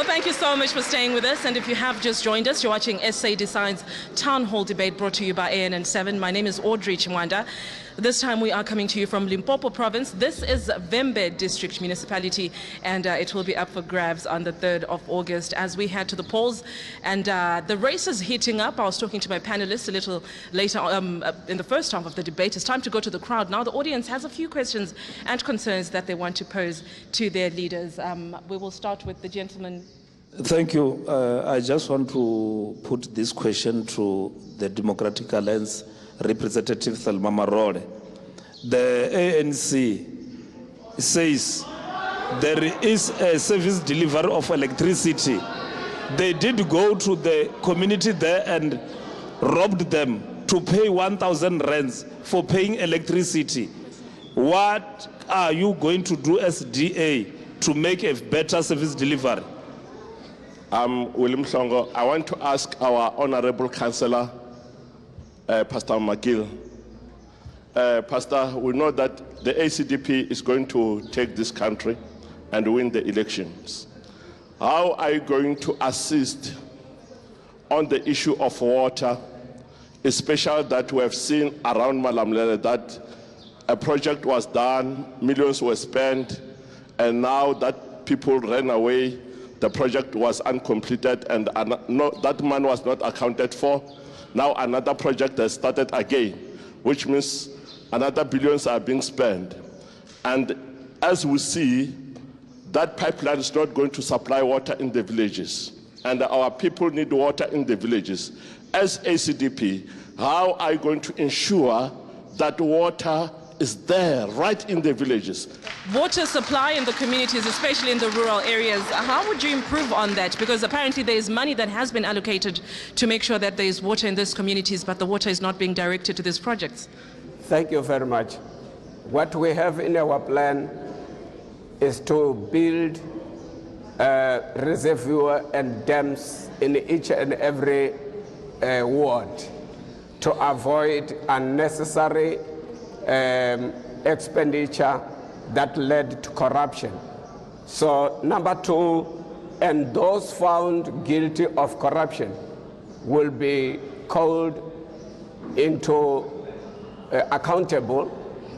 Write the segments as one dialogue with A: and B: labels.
A: Well, thank you so much for staying with us. And if you have just joined us, you're watching SA Decides Town Hall Debate brought to you by ANN7. My name is Audrey Chimwanda. This time we are coming to you from Limpopo Province. This is Vembe District Municipality, and it will be up for grabs on the 3rd of August as we head to the polls. And the race is heating up. I was talking to my panelists a little later in the first half of the debate. It's time to go to the crowd. Now the audience has a few questions and concerns that they want to pose to their leaders. We will start with the gentleman.
B: Thank you. I just want to put this question to the Democratic Alliance Representative Thelma Marole. The ANC says there is a service delivery of electricity. They did go to the community there and robbed them to pay 1,000 rands for paying electricity. What are you going to do as DA to make a better service delivery?
C: William Songo. I want to ask our Honorable Councillor, Pastor McGill. Pastor, we know that the ACDP is going to take this country and win the elections. How are you going to assist on the issue of water, especially that we have seen around Malamlele that a project was done, millions were spent, and now that people ran away, the project was uncompleted and that man was not accounted for. Now another project has started again, which means another billions are being spent. And as we see, that pipeline is not going to supply water in the villages. And our people need water in the villages. As ACDP, how are you going to ensure that water is there right in the villages?
A: Water supply in the communities, especially in the rural areas, how would you improve on that? Because apparently there is money that has been allocated to make sure that there is water in these communities, but the water is not being directed to these projects.
D: Thank you very much. What we have in our plan is to build reservoir and dams in each and every ward to avoid unnecessary expenditure that led to corruption. So number two, and those found guilty of corruption will be called into accountable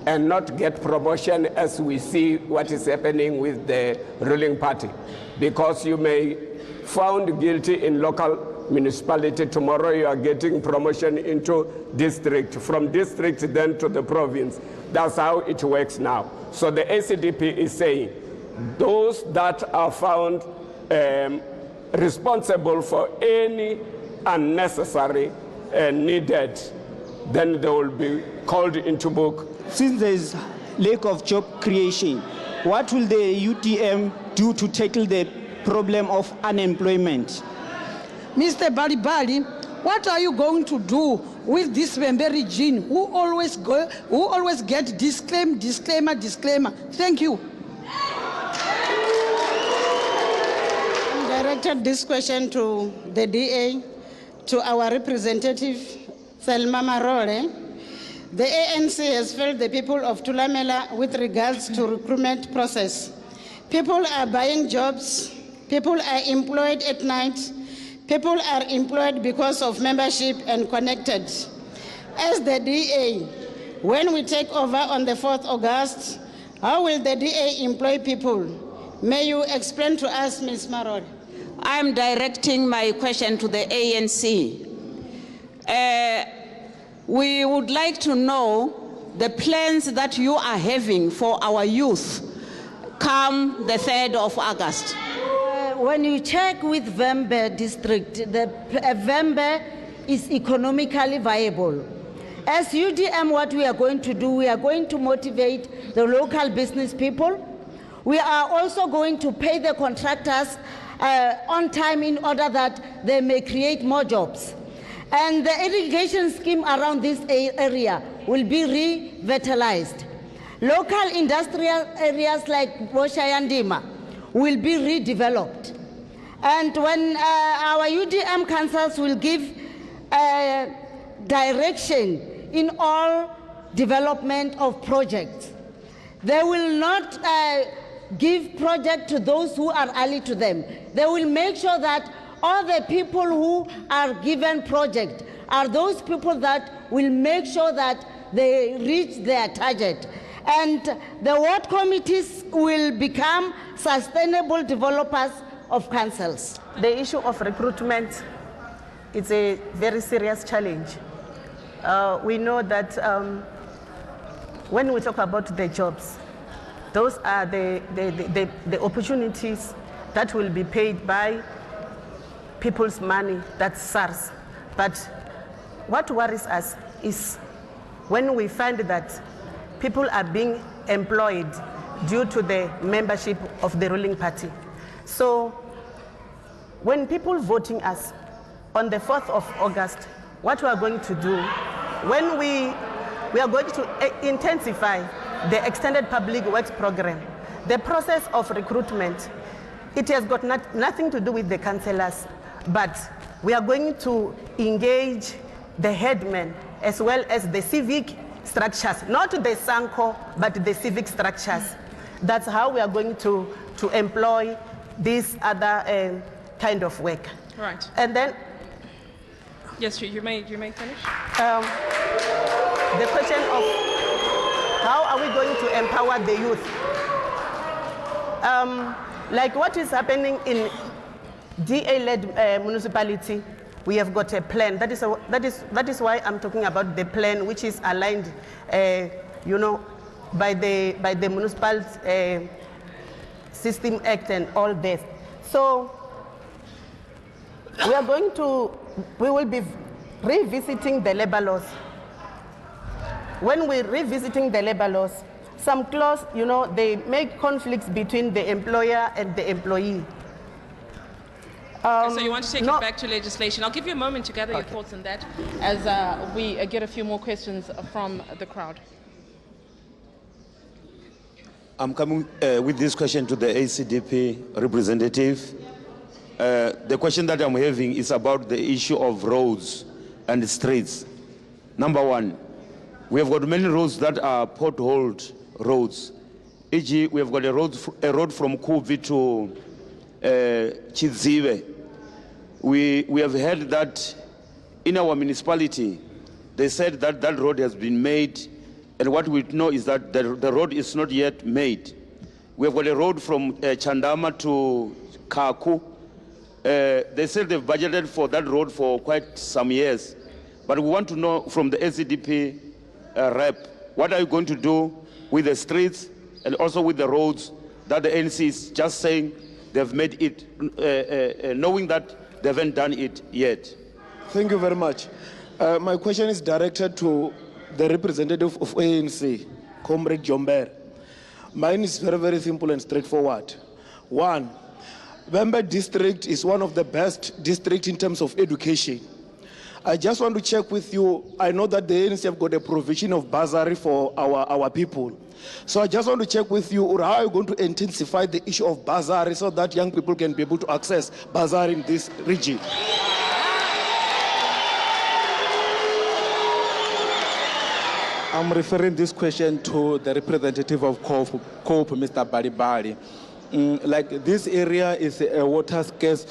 D: and not get promotion as we see what is happening with the ruling party. Because you may found guilty in local municipality, tomorrow you are getting promotion into district, from district then to the province. That's how it works now. So the ACDP is saying those that are found responsible for any unnecessary needed, then they will be called into book.
E: Since there is lack of job creation, what will the UTM do to tackle the problem of unemployment?
F: Mr. Balibali, what are you going to do with this Vembe region who always get disclaimer? Thank you.
G: I directed this question to the DA, to our representative, Thelma Marole. The ANC has failed the people of Thulamela with regards to recruitment process. People are buying jobs, people are employed at night, people are employed because of membership and connected. As the DA, when we take over on the 4th August, how will the DA employ people? May you explain to us, Ms. Marole?
H: I'm directing my question to the ANC. We would like to know the plans that you are having for our youth come the 3rd of August.
I: When you check with Vembe district, Vembe is economically viable. As UDM, what we are going to do, we are going to motivate the local business people. We are also going to pay the contractors on time in order that they may create more jobs. And the irrigation scheme around this area will be revitalized. Local industrial areas like Thohoyandou will be redeveloped. And when our UDM councils will give direction in all development of projects, they will not give project to those who are ally to them. They will make sure that all the people who are given project are those people that will make sure that they reach their target. And the ward committees will become sustainable developers of councils.
J: The issue of recruitment is a very serious challenge. We know that when we talk about the jobs, those are the opportunities that will be paid by people's money, that's SARS. But what worries us is when we find that people are being employed due to the membership of the ruling party. So when people voting us on the 4th of August, what we are going to do, when we are going to intensify the extended public works program, the process of recruitment, it has got nothing to do with the councillors, but we are going to engage the headmen as well as the civic structures, not the SANCO, but the civic structures. That's how we are going to employ this other kind of work.
A: Right.
J: And then,
A: yes, you may finish.
J: The question of how are we going to empower the youth? Like what is happening in DA-led municipality, we have got a plan. That is why I'm talking about the plan, which is aligned, by the Municipal System Act and all this. So we will be revisiting the labor laws. When we're revisiting the labor laws, some clause, they make conflicts between the employer and the employee.
A: So you want to take it back to legislation. I'll give you a moment to gather your thoughts on that as we get a few more questions from the crowd.
K: I'm coming with this question to the ACDP representative. The question that I'm having is about the issue of roads and streets. Number one, we have got many roads that are potholed roads. E.g., we have got a road from Kuvi to Chidzive. We have heard that in our municipality, they said that that road has been made, and what we know is that the road is not yet made. We have got a road from Chandama to Kaku. They said they've budgeted for that road for quite some years, but we want to know from the SCDP rep, what are you going to do with the streets and also with the roads that the ANC is just saying they've made it, knowing that they haven't done it yet?
B: Thank you very much. My question is directed to the representative of ANC, Comrade Jomber. Mine is very, very simple and straightforward. One, Vembe district is one of the best districts in terms of education. I just want to check with you. I know that the ANC have got a provision of bursary for our people. So I just want to check with you, or how are you going to intensify the issue of bursary so that young people can be able to access bursary in this region?
L: I'm referring this question to the representative of COPE, Mr. Balibali. Like this area is a water scarce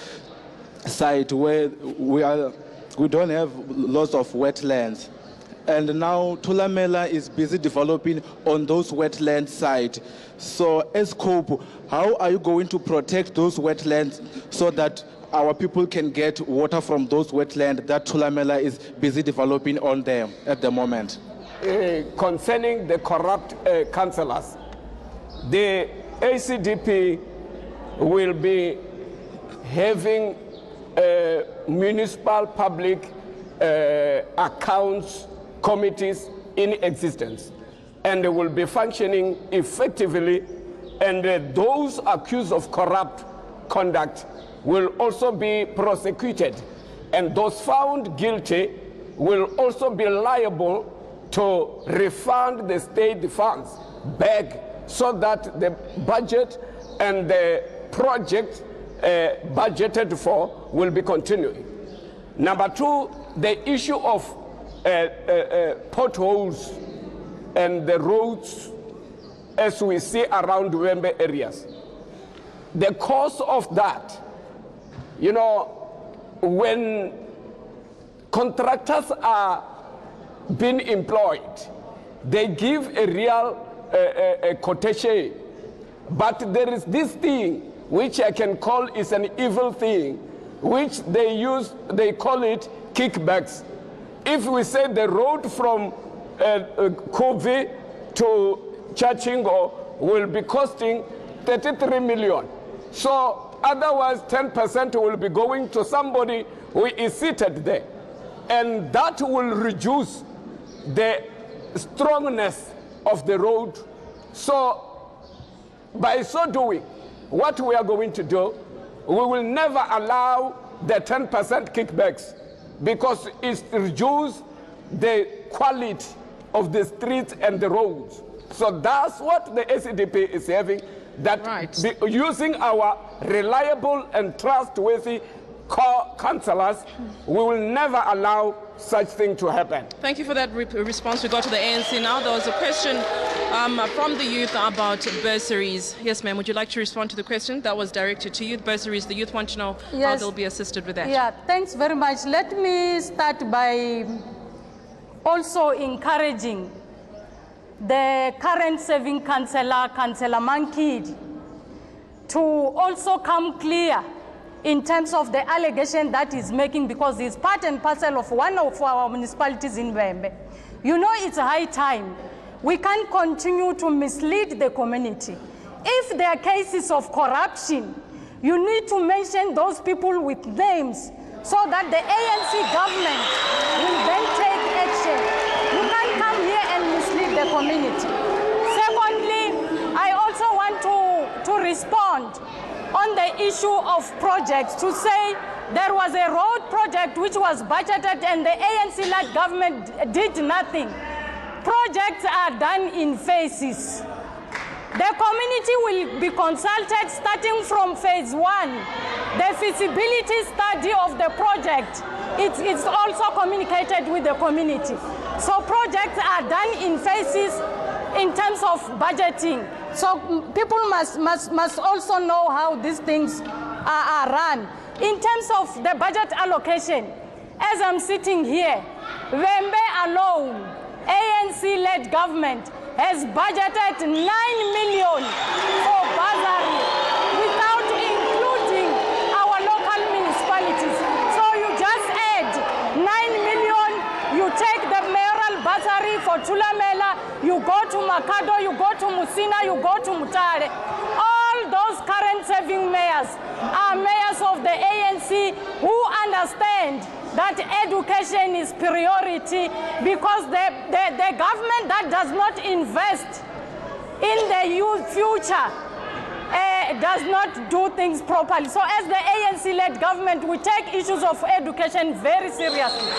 L: site where we don't have lots of wetlands. And now Thulamela is busy developing on those wetland sites. So as COPE, how are you going to protect those wetlands so that our people can get water from those wetlands that Thulamela is busy developing on them at the moment?
D: Concerning the corrupt councillors, the ACDP will be having municipal public accounts committees in existence, and they will be functioning effectively, and those accused of corrupt conduct will also be prosecuted, and those found guilty will also be liable to refund the state funds back so that the budget and the project budgeted for will be continuing. Number two, the issue of potholes and the roads as we see around Wembe areas. The cause of that, you know, when contractors are being employed, they give a real quotation, but there is this thing which I can call is an evil thing, which they call it kickbacks. If we say the road from Kobe to Chachingo will be costing 33 million. So otherwise 10% will be going to somebody who is seated there. And that will reduce the strongness of the road. So by so doing, what we are going to do, we will never allow the 10% kickbacks because it reduces the quality of the streets and the roads. So that's what the ACDP is having, that using our reliable and trustworthy councillors, we will never allow such thing to happen.
A: Thank you for that response. We go to the ANC now. There was a question from the youth about bursaries. Yes, ma'am, would you like to respond to the question that was directed to youth? Bursaries, the youth want to know how they'll be assisted with that.
M: Yeah, thanks very much. Let me start by also encouraging the current serving councillor, Councillor Mankid, to also come clear in terms of the allegation that he's making, because he's part and parcel of one of our municipalities in Wembe. You know, it's high time. We can't continue to mislead the community. If there are cases of corruption, you need to mention those people with names so that the ANC government will then take action. You can't come here and mislead the community. Secondly, I also want to respond on the issue of projects, to say there was a road project which was budgeted and the ANC-led government did nothing. Projects are done in phases. The community will be consulted starting from phase 1. The feasibility study of the project, it's also communicated with the community. So projects are done in phases in terms of budgeting. So people must also know how these things are run. In terms of the budget allocation, as I'm sitting here, Wembe alone, ANC-led government has budgeted 9 million for bursary without including our local municipalities. So you just add 9 million, you take the mayoral bursary for Chulamela, you go to Makado, you go to Musina, you go to Mutare. All those current serving mayors are mayors of the ANC who understand that education is priority, because the government that does not invest in the youth future does not do things properly. So as the ANC-led government, we take issues of education very seriously.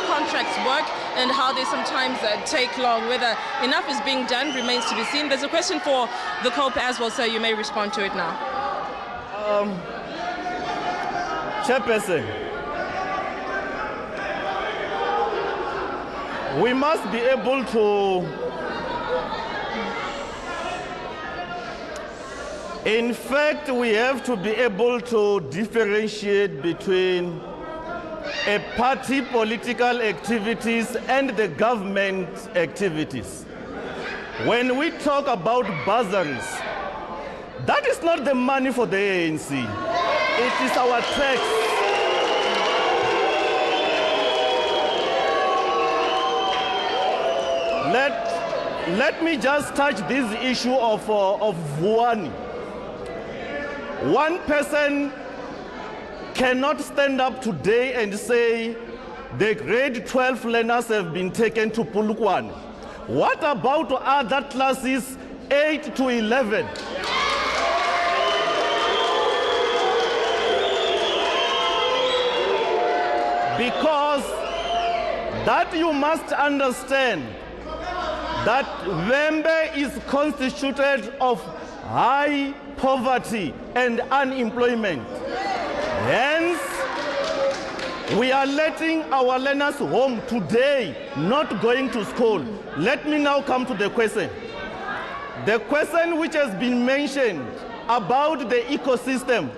A: Contracts work and how they sometimes take long. Whether enough is being done remains to be seen. There's a question for the COPE as well, sir. You may respond to it now.
N: Chairperson, we must be able to, in fact, we have to be able to differentiate between a party political activities and the government activities. When we talk about bursaries, that is not the money for the ANC. It is our tax. Let me just touch this issue of Vuani. One person cannot stand up today and say the grade 12 learners have been taken to Polokwane. What about other classes 8 to 11? Because that you must understand that Wembe is constituted of high We are letting our learners home today, not going to school. Let me now come to the question. The question which has been mentioned about the ecosystem.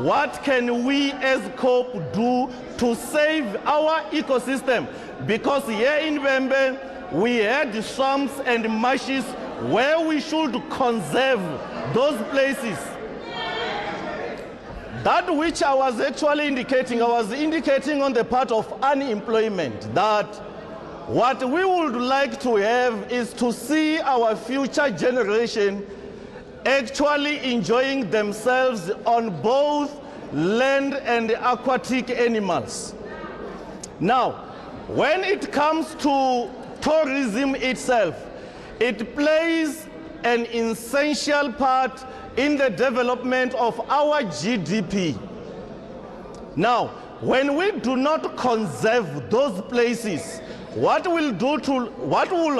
N: What can we as COPE do to save our ecosystem? Because here in Bembe, we had swamps and marshes where we should conserve those places. That which I was actually indicating, I was indicating on the part of unemployment, that what we would like to have is to see our future generation actually enjoying themselves on both land and aquatic animals. Now, when it comes to tourism itself, it plays an essential part in the development of our GDP. Now, when we do not conserve those places, what will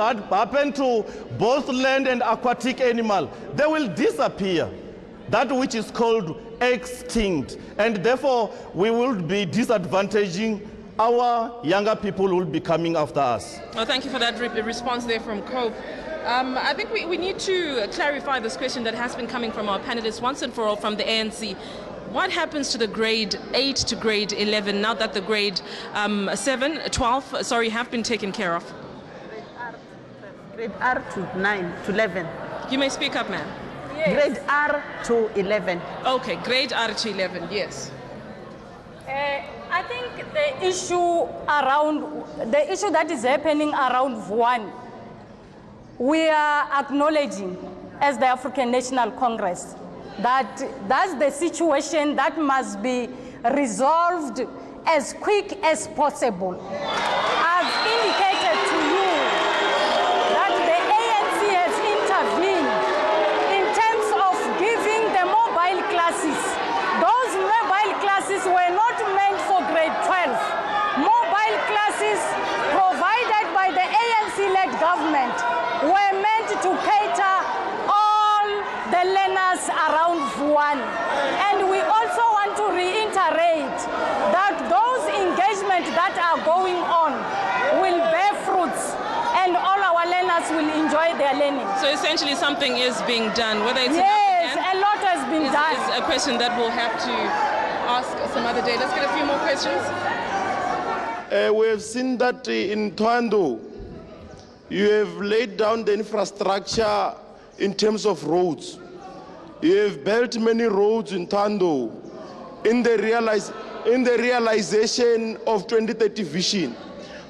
N: happen to both land and aquatic animal? They will disappear. That which is called extinct. And therefore, we will be disadvantaging our younger people who will be coming after us.
A: Well, thank you for that response there from COPE. I think we need to clarify this question that has been coming from our panelists once and for all from the ANC. What happens to the grade 8 to grade 11 now that the grade 12 have been taken care of?
J: Grade R to 9 to 11.
A: You may speak up, ma'am.
J: Yes. Grade R to 11.
A: Okay, grade R to 11, yes.
M: I think the issue that is happening around Vuan, we are acknowledging as the African National Congress that that's the situation that must be resolved as quick as possible. I've indicated to you that the ANC has intervened in terms of giving the mobile classes. Those mobile classes were not meant for grade 12. Mobile classes provided by the ANC-led government were meant to cater all the learners around Vuan. And we also want to reiterate that those engagements that are going on will bear fruits and all our learners will enjoy their learning.
A: So essentially something is being done, whether it's
M: yes, a lot has been done.
A: It's a question that we'll have to ask some other day. Let's get a few more questions.
C: We have seen that in Thohoyandou, you have laid down the infrastructure in terms of roads. You have built many roads in Thohoyandou in the realization of 2030 vision.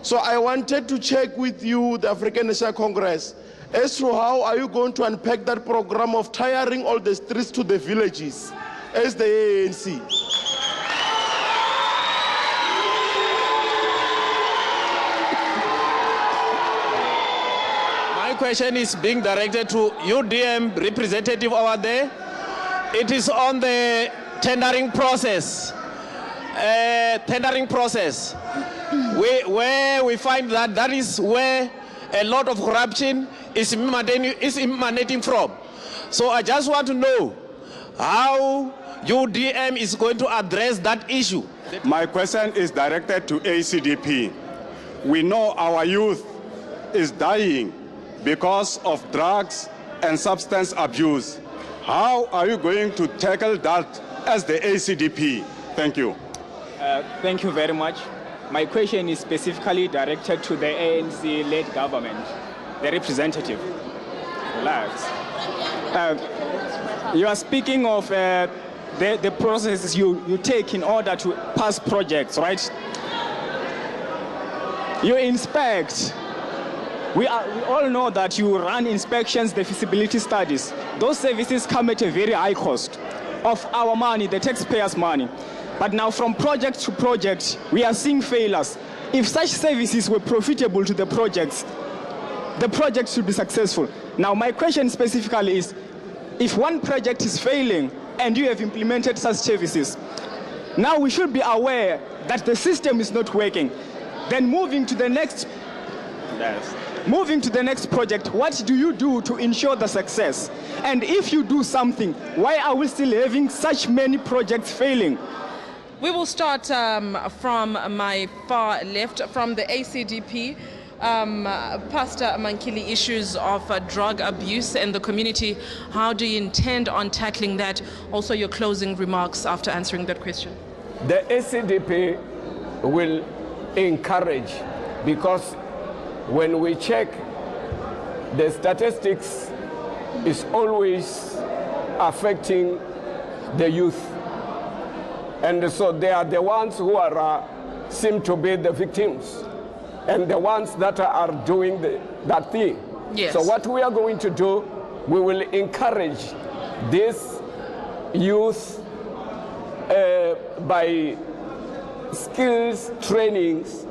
C: So I wanted to check with you, the African National Congress, as to how are you going to unpack that program of tiring all the streets to the villages as the ANC?
O: My question is being directed to UDM representative over there. It is on the tendering process. Where we find that is where a lot of corruption is emanating from. So I just want to know how UDM is going to address that issue.
P: My question is directed to ACDP. We know our youth is dying because of drugs and substance abuse. How are you going to tackle that as the ACDP? Thank you.
E: Thank you very much. My question is specifically directed to the ANC-led government, the representative. Relax. You are speaking of the processes you take in order to pass projects, right? You inspect. We all know that you run inspections, the feasibility studies. Those services come at a very high cost of our money, the taxpayers' money. But now from project to project, we are seeing failures. If such services were profitable to the projects should be successful. Now my question specifically is, if one project is failing and you have implemented such services, now we should be aware that the system is not working. Then moving to the next project, what do you do to ensure the success? And if you do something, why are we still having such many projects failing?
A: We will start from my far left, from the ACDP. Pastor Mankili, issues of drug abuse in the community. How do you intend on tackling that? Also, your closing remarks after answering that question.
D: The ACDP will encourage, because when we check the statistics, is always affecting the youth. And so they are the ones who are seem to be the victims and the ones that are doing that thing.
A: Yes.
D: So what we are going to do, we will encourage this youth by skills trainings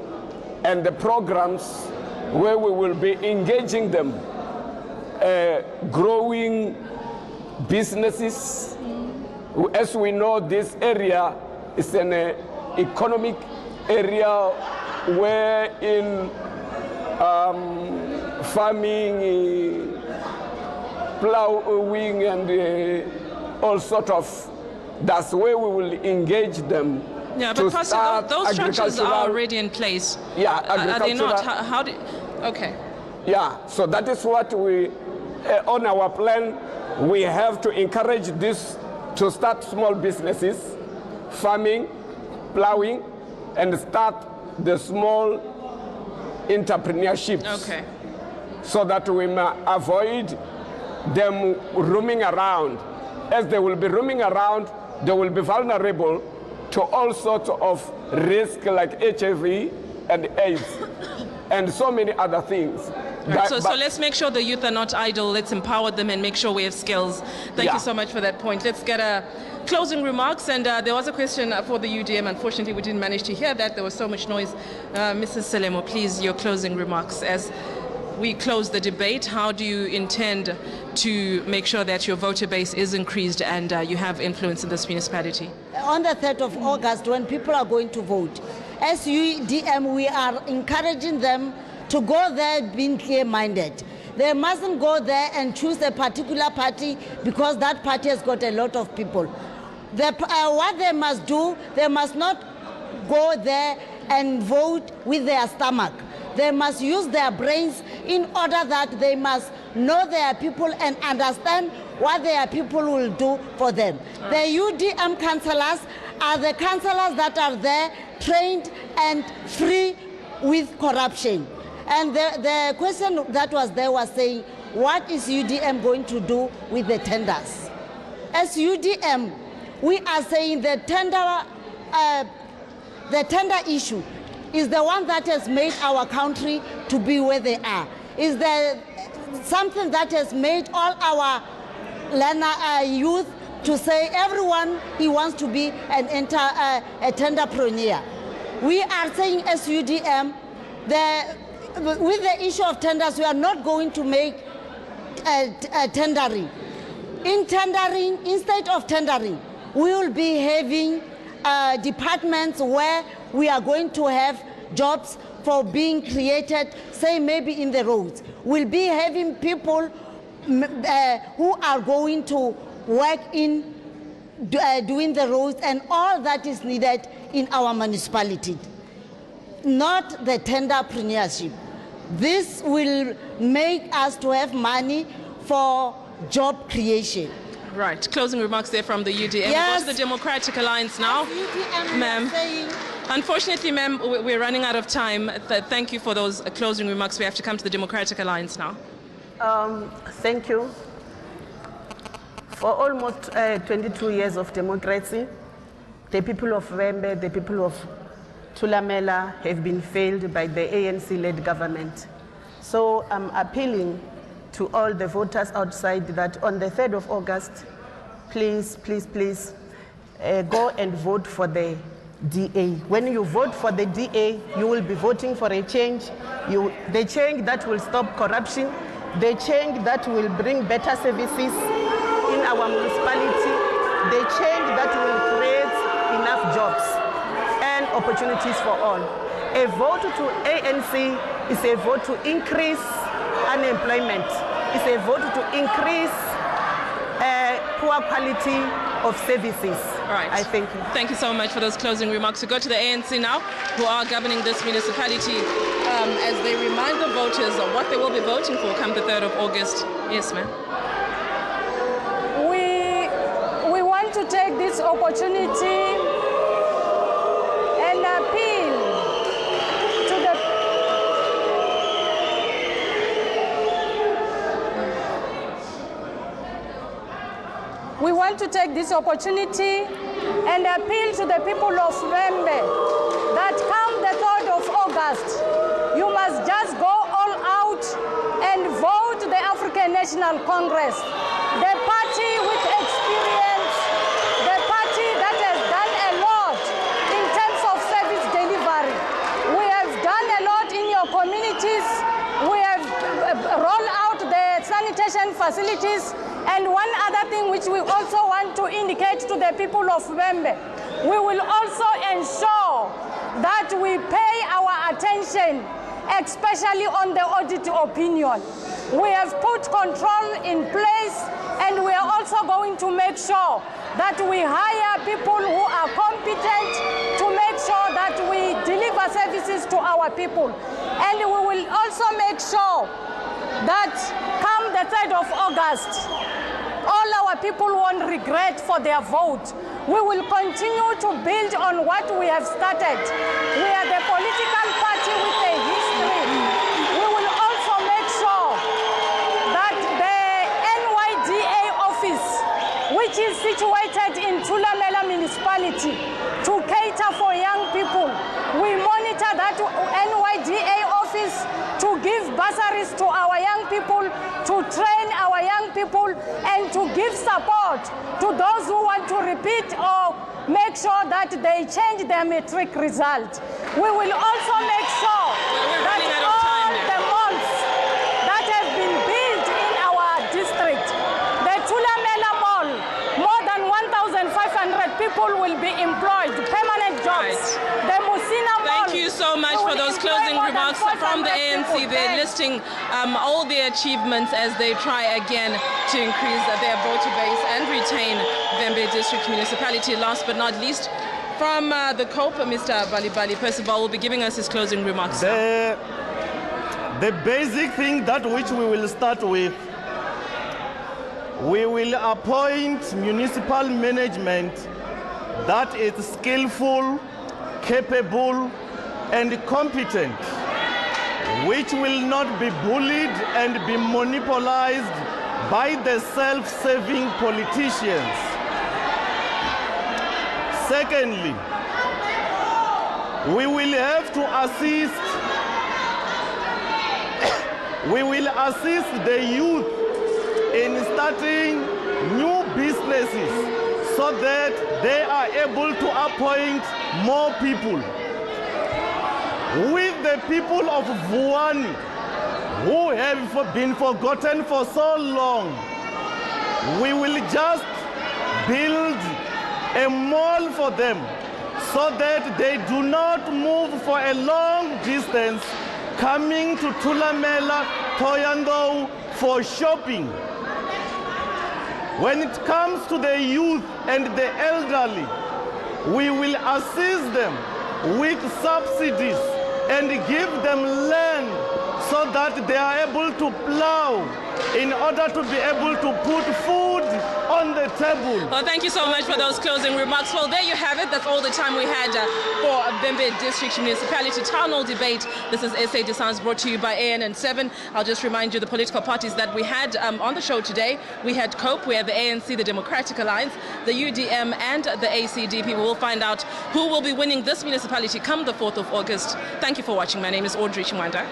D: and the programs where we will be engaging them, growing businesses. As we know, this area is an economic area where in farming, plowing, and all sort of, that's where we will engage them.
A: Yeah, but Pastor, those structures are already in place.
D: Yeah,
A: are they not? How do? Okay.
D: Yeah, so that is what we, on our plan, we have to encourage this to start small businesses, farming, plowing, and start the small entrepreneurships.
A: Okay.
D: So that we may avoid them roaming around. As they will be roaming around, they will be vulnerable to all sorts of risks like HIV and AIDS and so many other things.
A: Right, so let's make sure the youth are not idle. Let's empower them and make sure we have skills. Thank you so much for that point. Let's get a closing remarks. And there was a question for the UDM. Unfortunately, we didn't manage to hear that. There was so much noise. Mrs. Selemo, please, your closing remarks. As we close the debate, how do you intend to make sure that your voter base is increased and you have influence in this municipality?
I: On the 3rd of August, when people are going to vote, as UDM, we are encouraging them to go there being clear-minded. They mustn't go there and choose a particular party because that party has got a lot of people. What they must do, they must not go there and vote with their stomach. They must use their brains in order that they must know their people and understand what their people will do for them. The UDM councillors are the councillors that are there, trained and free with corruption. And the question that was there was saying, what is UDM going to do with the tenders? As UDM, we are saying the tender issue is the one that has made our country to be where they are. Is there something that has made all our youth to say everyone he wants to be a tenderpreneur. We are saying as UDM, with the issue of tenders, we are not going to make tendering. Instead of tendering, we will be having departments where we are going to have jobs for being created, say maybe in the roads. We'll be having people who are going to work in doing the roads and all that is needed in our municipality. Not the tenderpreneurship. This will make us to have money for job creation.
A: Right. Closing remarks there from the UDM.
I: Yes.
A: We go to the Democratic Alliance now. Ma'am. Unfortunately, ma'am, we're running out of time. Thank you for those closing remarks. We have to come to the Democratic Alliance now.
J: Thank you. For almost 22 years of democracy, the people of Vembe, the people of Thulamela have been failed by the ANC-led government. So I'm appealing to all the voters outside that on the 3rd of August, please, please, please, go and vote for the DA. When you vote for the DA, you will be voting for a change, the change that will stop corruption, the change that will bring better services in our municipality, the change that will create enough jobs and opportunities for all. A vote to ANC is a vote to increase unemployment. It's a vote to increase poor quality of services.
A: Right.
J: I thank you.
A: Thank you so much for those closing remarks. We go to the ANC now, who are governing this municipality, as they remind the voters of what they will be voting for come the 3rd of August. Yes, ma'am.
M: We want to take this opportunity and appeal to the We want to take this opportunity and appeal to the people of Vembe that come the 3rd of August, you must just go all out and vote the African National Congress, the party with experience, the party that has done a lot in terms of service delivery. We have done a lot in your communities. We have rolled out the sanitation facilities. And one other thing which we also want to indicate to the people of Vembe, we will also ensure that we pay our attention, especially on the audit opinion. We have put control in place, and we are also going to make sure that we hire people who are competent to make sure that we deliver services to our people. And we will also make sure that come the 3rd of August, all our people won't regret for their vote. We will continue to build on what we have started. We are the political party with a history. We will also make sure that the NYDA office, which is situated in Thulamela municipality, to cater for young people, we monitor that NYDA office to give bursaries to our young people, to train our young people, and to give support to those who want to repeat or make sure that they change their matric result. We will also make sure that all the malls that have been built in our district, the Thulamela Mall, more than 1,500 people will be employed, permanent jobs. The Musina Mall.
A: Thank you so much for those closing remarks from the ANC. They're listing all their achievements as they try again to increase their voter base and retain Vembe District Municipality. Last but not least, from the COPE, Mr. Balibali Percival will be giving us his closing remarks.
N: The basic thing that which we will start with, we will appoint municipal management that is skillful, capable, and competent, which will not be bullied and be monopolized by the self-serving politicians. Secondly, we will have to assist the youth in starting new businesses so that they are able to appoint more people. With the people of Vuani, who have been forgotten for so long, we will just build a mall for them so that they do not move for a long distance coming to Thulamela, Thohoyandou for shopping. When it comes to the youth and the elderly, we will assist them with subsidies and give them land so that they are able to plow in order to be able to put food on the table.
A: Well, thank you so much for those closing remarks. Well, there you have it. That's all the time we had for Vembe District Municipality Town Hall debate. This is SA Designs brought to you by ANN7. I'll just remind you the political parties that we had on the show today. We had COPE, we had the ANC, the Democratic Alliance, the UDM, and the ACDP. We will find out who will be winning this municipality come the 4th of August. Thank you for watching. My name is Audrey Chimwanda.